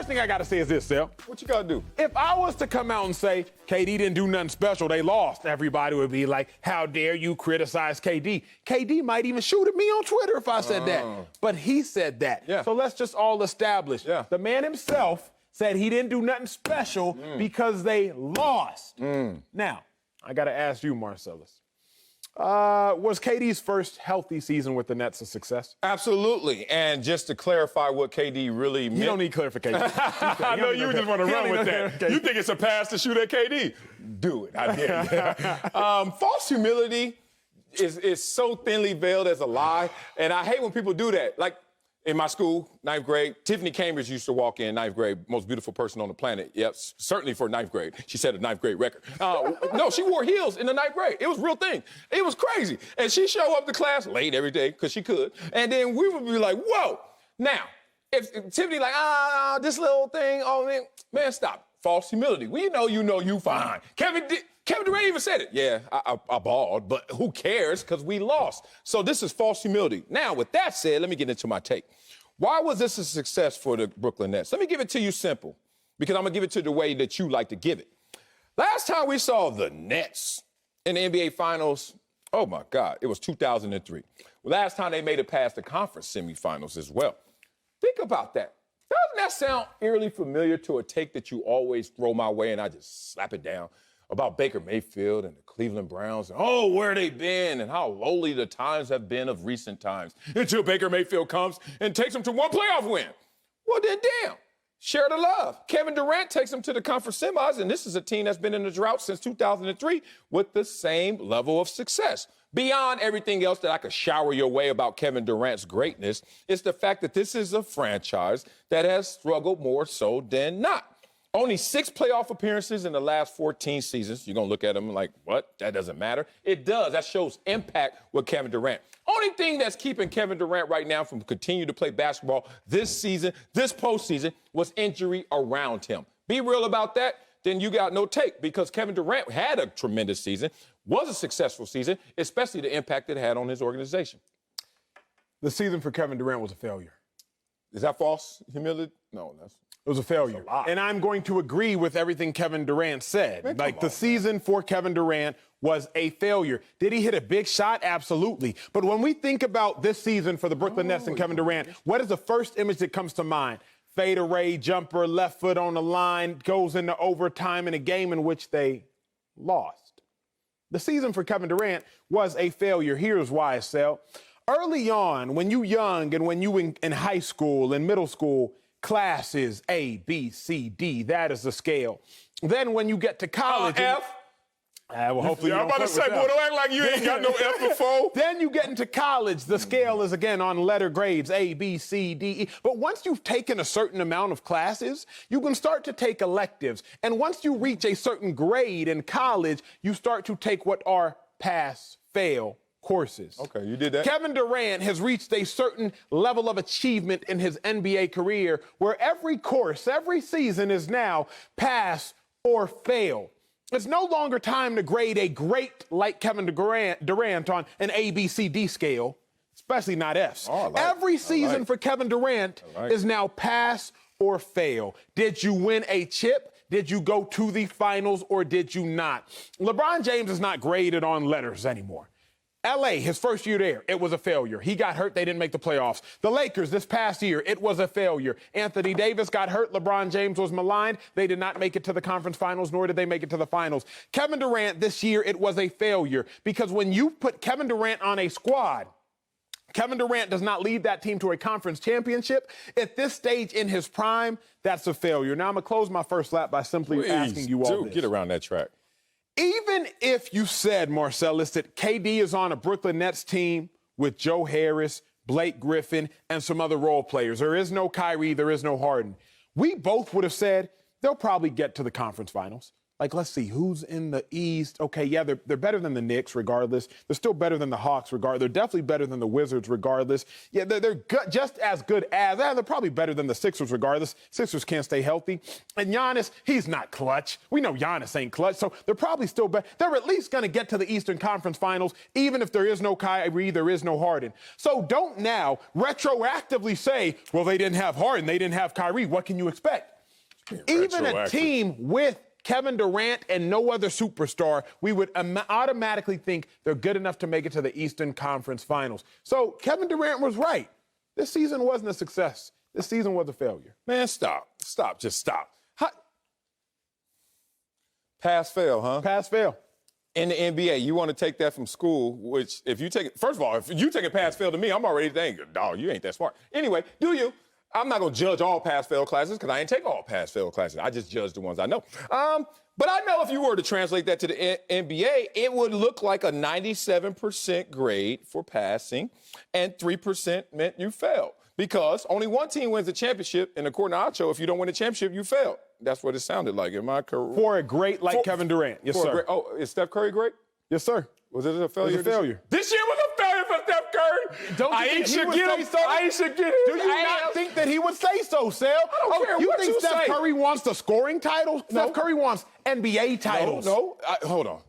first thing I got to say is this, Sel. What you got to do? If I was to come out and say KD didn't do nothing special, they lost, everybody would be like, how dare you criticize KD? KD might even shoot at me on Twitter if I said that. But he said that. Yeah. So let's just all establish. Yeah. The man himself said he didn't do nothing special because they lost. Now, I got to ask you, Marcellus. Was KD's first healthy season with the Nets a success? Absolutely. And just to clarify what KD really meant. You don't need clarification. I know you just want to run with that. You think it's a pass to shoot at KD? Do it. I dare. False humility is so thinly veiled as a lie. And I hate when people do that. Like, in my school, 9th grade, Tiffany Cambridge used to walk in 9th grade, most beautiful person on the planet. Yep, certainly for 9th grade. She set a 9th grade record. No, she wore heels in the 9th grade. It was a real thing. It was crazy. And she showed up to class late every day because she could. And then we would be like, whoa. Now, if Tiffany like, this little thing, man, stop. False humility. We know you fine. Kevin Durant even said it. Yeah, I balled, but who cares? Because we lost. So this is false humility. Now, with that said, let me get into my take. Why was this a success for the Brooklyn Nets? Let me give it to you simple, because I'm going to give it to the way that you like to give it. Last time we saw the Nets in the NBA Finals, oh, my God, it was 2003. Last time they made it past the conference semifinals as well. Think about that. Doesn't that sound eerily familiar to a take that you always throw my way and I just slap it down? About Baker Mayfield and the Cleveland Browns, and where they been and how lowly the times have been of recent times until Baker Mayfield comes and takes them to one playoff win. Well, then, damn, share the love. Kevin Durant takes them to the conference semis, and this is a team that's been in a drought since 2003 with the same level of success. Beyond everything else that I could shower your way about Kevin Durant's greatness, it's the fact that this is a franchise that has struggled more so than not. Only 6 playoff appearances in the last 14 seasons. You're going to look at them like, what? That doesn't matter. It does. That shows impact with Kevin Durant. Only thing that's keeping Kevin Durant right now from continuing to play basketball this season, this postseason, was injury around him. Be real about that, then you got no take, because Kevin Durant had a tremendous season, was a successful season, especially the impact it had on his organization. The season for Kevin Durant was a failure. Is that false humility? No, it was a failure. And I'm going to agree with everything Kevin Durant said. Man, the season for Kevin Durant was a failure. Did he hit a big shot? Absolutely. But when we think about this season for the Brooklyn Nets and Kevin Durant, what is the first image that comes to mind? Fadeaway jumper, left foot on the line, goes into overtime in a game in which they lost. The season for Kevin Durant was a failure. Here's why, Sel. Early on, when you young and when you in high school and middle school, classes A, B, C, D. That is the scale. Then when you get to college... F? Well, hopefully I'm about to say, boy, don't act like you ain't got no F before. Then you get into college. The scale is, again, on letter grades, A, B, C, D, E. But once you've taken a certain amount of classes, you can start to take electives. And once you reach a certain grade in college, you start to take what are pass-fail courses. Okay, you did that. Kevin Durant has reached a certain level of achievement in his NBA career where every course, every season is now pass or fail. It's no longer time to grade a great like Kevin Durant on an A, B, C, D scale, especially not F's. Every season for Kevin Durant is now pass or fail. Did you win a chip? Did you go to the finals or did you not? LeBron James is not graded on letters anymore. L.A., his first year there, it was a failure. He got hurt. They didn't make the playoffs. The Lakers this past year, it was a failure. Anthony Davis got hurt. LeBron James was maligned. They did not make it to the conference finals, nor did they make it to the finals. Kevin Durant this year, it was a failure because when you put Kevin Durant on a squad, Kevin Durant does not lead that team to a conference championship. At this stage in his prime, that's a failure. Now, I'm going to close my first lap by simply asking you all this. Get around that track. Even if you said, Marcellus, that KD is on a Brooklyn Nets team with Joe Harris, Blake Griffin, and some other role players, there is no Kyrie, there is no Harden, we both would have said they'll probably get to the conference finals. Like, let's see, who's in the East? Okay, yeah, they're better than the Knicks regardless. They're still better than the Hawks regardless. They're definitely better than the Wizards regardless. Yeah, they're just as good as, they're probably better than the Sixers regardless. Sixers can't stay healthy. And Giannis, he's not clutch. We know Giannis ain't clutch, so they're probably still better. They're at least going to get to the Eastern Conference Finals, even if there is no Kyrie, there is no Harden. So don't now retroactively say, well, they didn't have Harden, they didn't have Kyrie. What can you expect? Even a team with Kevin Durant and no other superstar, we would automatically think they're good enough to make it to the Eastern Conference Finals. So Kevin Durant was right. This season wasn't a success. This season was a failure. Man, stop. Just stop. Pass, fail, huh? Pass, fail. In the NBA, you want to take that from school, which if you take it, first of all, if you take a pass, fail to me, I'm already thinking, dog, you ain't that smart. Anyway, do you? I'm not going to judge all pass-fail classes because I ain't take all pass-fail classes. I just judge the ones I know. But I know if you were to translate that to the NBA, it would look like a 97% grade for passing and 3% meant you failed because only one team wins the championship, and according to Acho, if you don't win the championship, you failed. That's what it sounded like. Am I correct? For a great like Kevin Durant. Yes, sir. Is Steph Curry great? Yes, sir. Was it a failure? It was a failure. This year was a failure for Steph Curry. Don't you think he would say so? Aisha get him. Do you not think that he would say so, Sal? I don't care you what think you Steph say. Curry wants the scoring title? No. Steph Curry wants NBA titles. No. Hold on.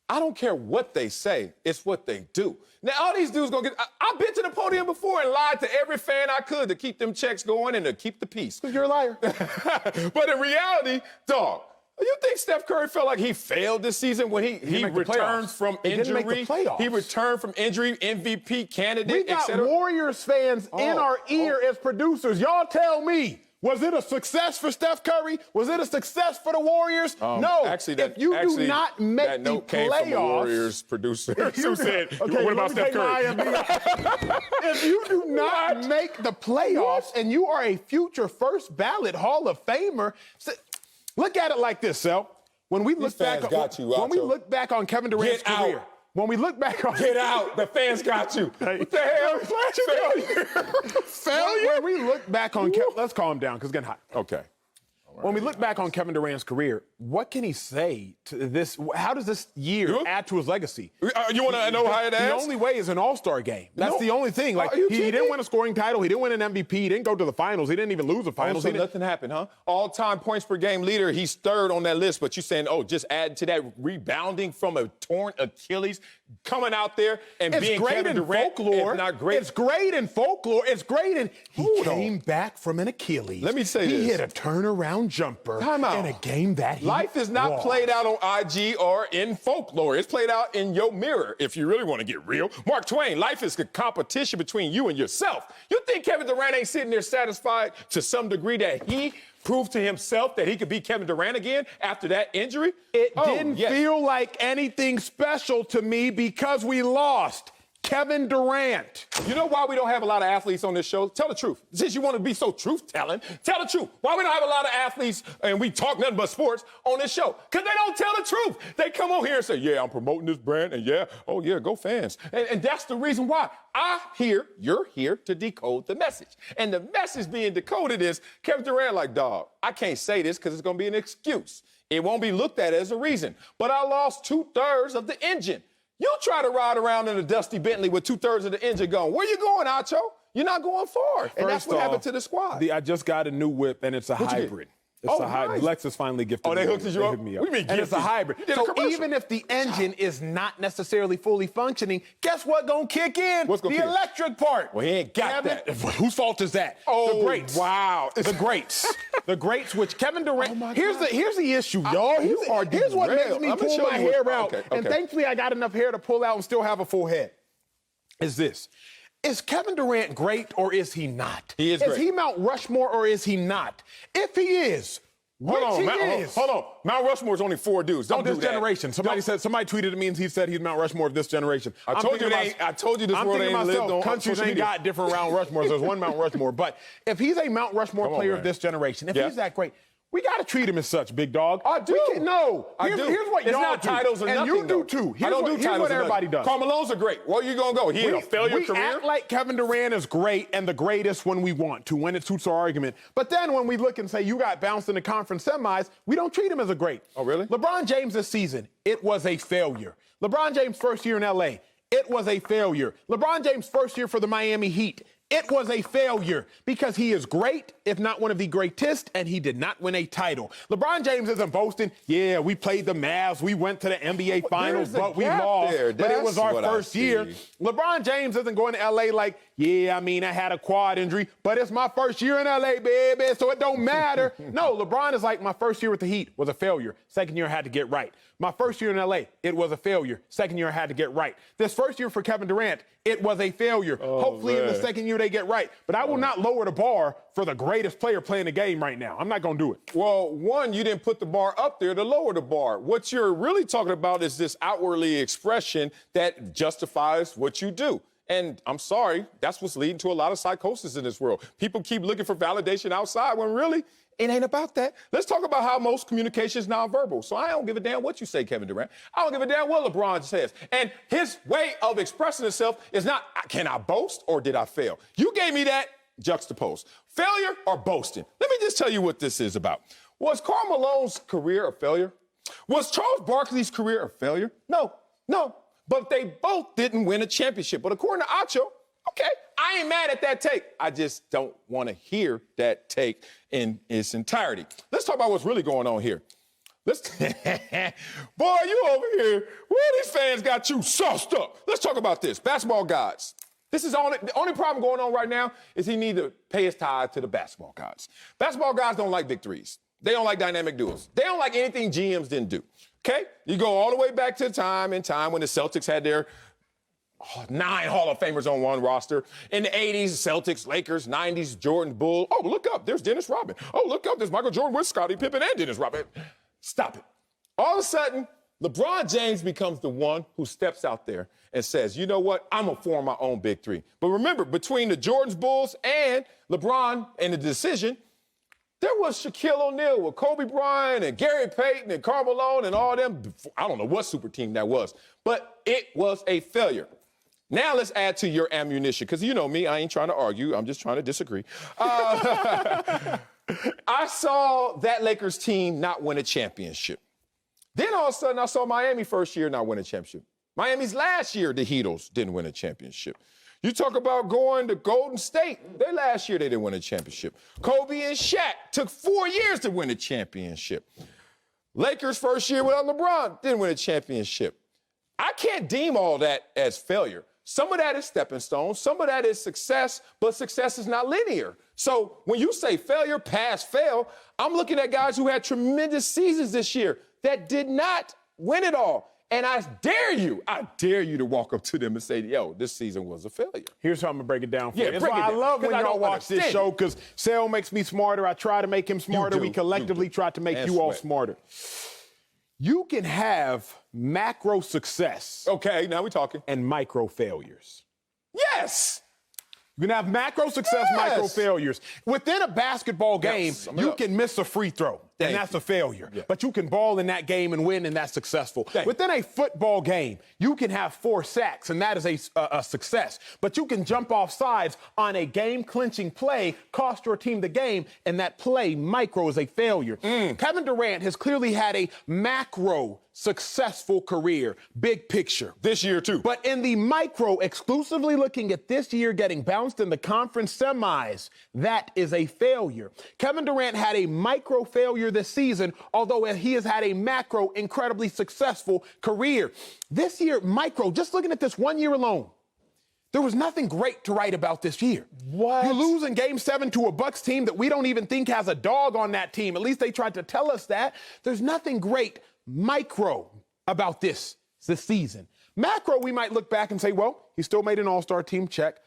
I don't care what they say. It's what they do. Now, all these dudes gonna get. I've been to the podium before and lied to every fan I could to keep them checks going and to keep the peace. You're a liar. But in reality, dog, you think Steph Curry felt like he failed this season when he returned from injury? He returned from injury, MVP candidate, We got Warriors fans in our ear as producers. Y'all tell me. Was it a success for Steph Curry? Was it a success for the Warriors? No. Actually, if you do not make that the note came from the playoffs, Warriors producer who said, okay, what about Steph Curry? If you do not make the playoffs and you are a future first ballot Hall of Famer, look at it like this, Sel. When we look back on Kevin Durant's career. When we look back on Get out. The fans got you. What the hell? Failure? When we look back on let's calm down because it's getting hot. Okay. When we look back on Kevin Durant's career, what can he say to this? How does this year add to his legacy? You want to know how it adds? The only way is an all-star game. That's the only thing. Like he didn't win a scoring title. He didn't win an MVP. He didn't go to the finals. He didn't even lose the finals. So nothing happened, huh? All-time points per game leader. He's third on that list. But you're saying, just add to that rebounding from a torn Achilles, coming out there and being Kevin Durant. Folklore. It's not great. It's great in folklore. It's great in he came back from an Achilles. Let me say this. He hit a turnaround jumper in a game that he Life is not lost. played out on IG or in folklore. It's played out in your mirror, if you really want to get real. Mark Twain, life is a competition between you and yourself. You think Kevin Durant ain't sitting there satisfied to some degree that he proved to himself that he could be Kevin Durant again after that injury? It didn't feel like anything special to me because we lost. Kevin Durant. You know why we don't have a lot of athletes on this show? Tell the truth. Since you want to be so truth-telling, tell the truth. Why we don't have a lot of athletes and we talk nothing but sports on this show? Because they don't tell the truth. They come on here and say, yeah, I'm promoting this brand, and go fans. And that's the reason why you're here to decode the message. And the message being decoded is Kevin Durant like, dog, I can't say this because it's going to be an excuse. It won't be looked at as a reason. But I lost 2/3 of the engine. You try to ride around in a dusty Bentley with 2/3 of the engine going. Where you going, Acho? You're not going far. And that's what happened to the squad. I just got a new whip, and it's a hybrid. It's a hybrid. Nice. Lexus finally gifted me. They hooked you up? Hooked me up. What do you mean and it's a hybrid. So even if the engine is not necessarily fully functioning, guess what gonna kick in? What's gonna kick? The electric part. Well, he ain't got that. Whose fault is that? Oh, the greats. Wow. The greats. The greats, which Kevin Durant. Here's the issue, y'all. Here's what makes me pull my hair out. Okay. And thankfully, I got enough hair to pull out and still have a full head. Is this. Is Kevin Durant great or is he not? He is great. Is he Mount Rushmore or is he not? If he is, Hold on. Mount Rushmore is only 4 dudes. Don't do this that. generation. Somebody tweeted at me and he said he's Mount Rushmore of this generation. I told you this world ain't lived on countries social ain't media. got different Mount Rushmores. There's one Mount Rushmore. But if he's a Mount Rushmore player of this generation, if he's that great, We got to treat him as such, big dog. I do. No. I Here's do. what it's y'all not do. titles or and nothing, you do though. too. I don't do titles. Here's what or everybody nothing. does. Carmelo's are great. Where you going to go? He had a failure career? We act like Kevin Durant is great and the greatest when we want to, when it suits our argument. But then when we look and say you got bounced in the conference semis, we don't treat him as a great. Oh, really? LeBron James this season, it was a failure. LeBron James' first year in L.A., it was a failure. LeBron James' first year for the Miami Heat, it was a failure because he is great, if not one of the greatest, and he did not win a title. LeBron James isn't boasting, yeah, we played the Mavs, we went to the NBA Finals, but we lost, but it was our first year. LeBron James isn't going to L.A. like, yeah, I mean, I had a quad injury, but it's my first year in L.A., baby, so it don't matter. No, LeBron is like, my first year with the Heat was a failure. Second year I had to get right. My first year in L.A., it was a failure. Second year I had to get right. This first year for Kevin Durant, it was a failure. Hopefully in the second year they get right. But I will not lower the bar for the greatest player playing the game right now. I'm not going to do it. Well, one, you didn't put the bar up there to lower the bar. What you're really talking about is this outwardly expression that justifies what you do. And I'm sorry, that's what's leading to a lot of psychosis in this world. People keep looking for validation outside when really it ain't about that. Let's talk about how most communication is nonverbal. So I don't give a damn what you say, Kevin Durant. I don't give a damn what LeBron says. And his way of expressing himself is not, can I boast or did I fail? You gave me that juxtapose. Failure or boasting? Let me just tell you what this is about. Was Karl Malone's career a failure? Was Charles Barkley's career a failure? No. But they both didn't win a championship. But according to Acho, okay, I ain't mad at that take. I just don't want to hear that take in its entirety. Let's talk about what's really going on here. Boy, you over here. Well, these fans got you sauced up. Let's talk about this. Basketball gods. The only problem going on right now is he need to pay his tithe to the basketball gods. Basketball gods don't like big threes. They don't like dynamic duos. They don't like anything GMs didn't do. Okay? You go all the way back to time when the Celtics had their 9 Hall of Famers on one roster. In the 80s, Celtics, Lakers, 90s, Jordan, Bull. Oh, look up, there's Dennis Rodman. Oh, look up, there's Michael Jordan with Scottie Pippen and Dennis Rodman. Stop it. All of a sudden, LeBron James becomes the one who steps out there and says, you know what, I'm going to form my own big three. But remember, between the Jordans, Bulls, and LeBron and the decision, there was Shaquille O'Neal with Kobe Bryant and Gary Payton and Karl Malone and all them. I don't know what super team that was, but it was a failure. Now let's add to your ammunition, because you know me, I ain't trying to argue. I'm just trying to disagree. I saw that Lakers team not win a championship. Then all of a sudden I saw Miami first year not win a championship. Miami's last year, the Heatles didn't win a championship. You talk about going to Golden State. Last year they didn't win a championship. Kobe and Shaq took 4 years to win a championship. Lakers first year without LeBron didn't win a championship. I can't deem all that as failure. Some of that is stepping stones. Some of that is success, but success is not linear. So when you say failure, pass, fail, I'm looking at guys who had tremendous seasons this year that did not win it all. And I dare you to walk up to them and say, yo, this season was a failure. Here's how I'm going to break it down for you. That's why I love when y'all watch this show, because Sale makes me smarter. I try to make him smarter. We collectively try to make you all smarter. You can have macro success. Okay, now we're talking. And micro failures. Yes! You can have macro success, micro failures. Within a basketball game, you can miss a free throw, and that's a failure. Yeah. But you can ball in that game and win, and that's successful. Within a football game, you can have 4 sacks, and that is a success. But you can jump off sides on a game-clinching play, cost your team the game, and that play, micro, is a failure. Kevin Durant has clearly had a macro successful career, big picture. This year, too. But in the micro, exclusively looking at this year getting bounced in the conference semis, that is a failure. Kevin Durant had a micro failure this season, although he has had a macro, incredibly successful career. This year, micro, just looking at this 1 year alone, there was nothing great to write about this year. What? You lose in Game 7 to a Bucks team that we don't even think has a dog on that team. At least they tried to tell us that. There's nothing great micro about this season. Macro, we might look back and say, well, he still made an all-star team, check.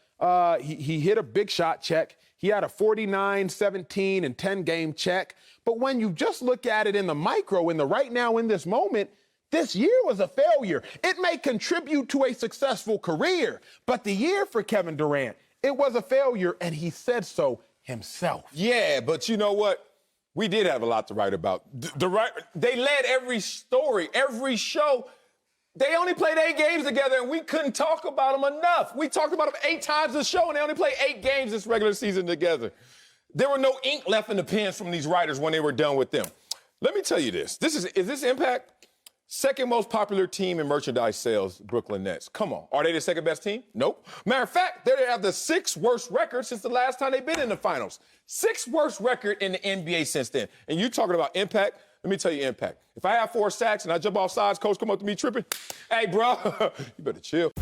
He hit a big shot, check. He had a 49, 17, and 10 game check. But when you just look at it in the micro, in the right now, in this moment, this year was a failure. It may contribute to a successful career, but the year for Kevin Durant, it was a failure, and he said so himself. Yeah, but you know what? We did have a lot to write about. They led every story, every show. They only played 8 games together, and we couldn't talk about them enough. We talked about them 8 times a show, and they only played 8 games this regular season together. There were no ink left in the pens from these writers when they were done with them. Let me tell you this. Is this Impact? Second most popular team in merchandise sales, Brooklyn Nets. Come on. Are they the second best team? Nope. Matter of fact, they have the 6th worst record since the last time they've been in the finals. 6th worst record in the NBA since then. And you talking about Impact? Let me tell you Impact. If I have 4 sacks and I jump off sides, coach come up to me tripping, hey, bro, you better chill.